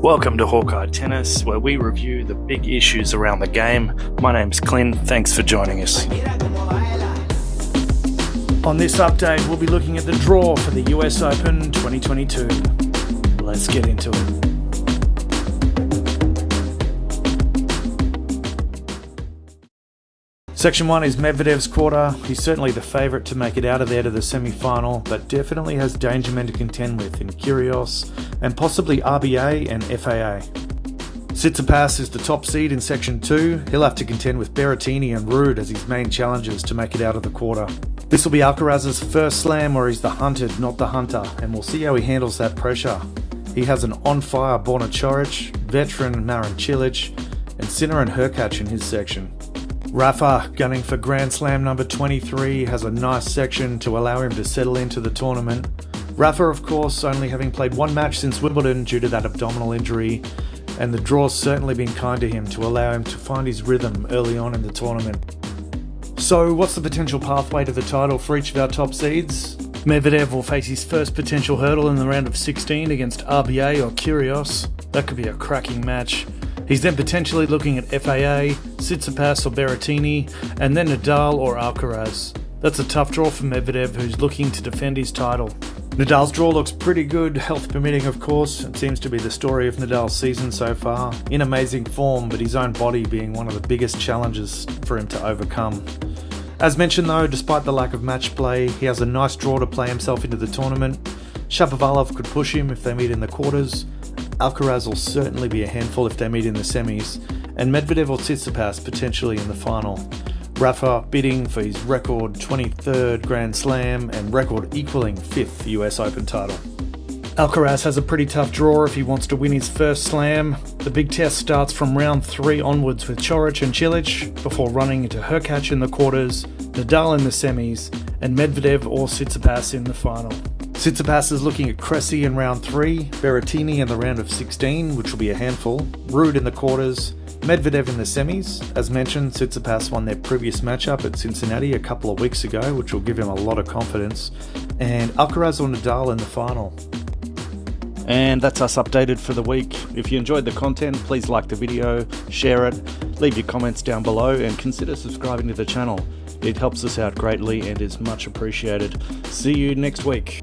Welcome to Hawkeye Tennis, where we review the big issues around the game. My name's Clint, thanks for joining us. On this update, we'll be looking at the draw for the US Open 2022. Let's get into it. Section 1 is Medvedev's quarter. He's certainly the favourite to make it out of there to the semi-final, but definitely has danger men to contend with in Kyrgios and possibly RBA and FAA. Tsitsipas is the top seed in Section 2. He'll have to contend with Berrettini and Ruud as his main challengers to make it out of the quarter. This will be Alcaraz's first slam where he's the hunted, not the hunter, and we'll see how he handles that pressure. He has an on-fire Borna Coric, veteran Marin Cilic, and Sinner and Hurkacz in his section. Rafa, gunning for Grand Slam number 23, has a nice section to allow him to settle into the tournament. Rafa, of course, only having played one match since Wimbledon due to that abdominal injury, and the draw's certainly been kind to him to allow him to find his rhythm early on in the tournament. So, what's the potential pathway to the title for each of our top seeds? Medvedev will face his first potential hurdle in the round of 16 against RBA or Kyrgios. That could be a cracking match. He's then potentially looking at FAA, Tsitsipas or Berrettini, and then Nadal or Alcaraz. That's a tough draw for Medvedev, who's looking to defend his title. Nadal's draw looks pretty good, health permitting of course. It seems to be the story of Nadal's season so far. In amazing form, but his own body being one of the biggest challenges for him to overcome. As mentioned though, despite the lack of match play, he has a nice draw to play himself into the tournament. Shapovalov could push him if they meet in the quarters. Alcaraz will certainly be a handful if they meet in the semis, and Medvedev or Tsitsipas potentially in the final. Rafa bidding for his record 23rd Grand Slam and record equaling 5th US Open title. Alcaraz has a pretty tough draw if he wants to win his first slam. The big test starts from round 3 onwards with Coric and Cilic, before running into Hurkacz in the quarters, Nadal in the semis, and Medvedev or Tsitsipas in the final. Tsitsipas is looking at Cressy in round 3, Berrettini in the round of 16, which will be a handful, Ruud in the quarters, Medvedev in the semis. As mentioned, Tsitsipas won their previous matchup at Cincinnati a couple of weeks ago, which will give him a lot of confidence, and Alcaraz or Nadal in the final. And that's us updated for the week. If you enjoyed the content, please like the video, share it, leave your comments down below, and consider subscribing to the channel. It helps us out greatly and is much appreciated. See you next week.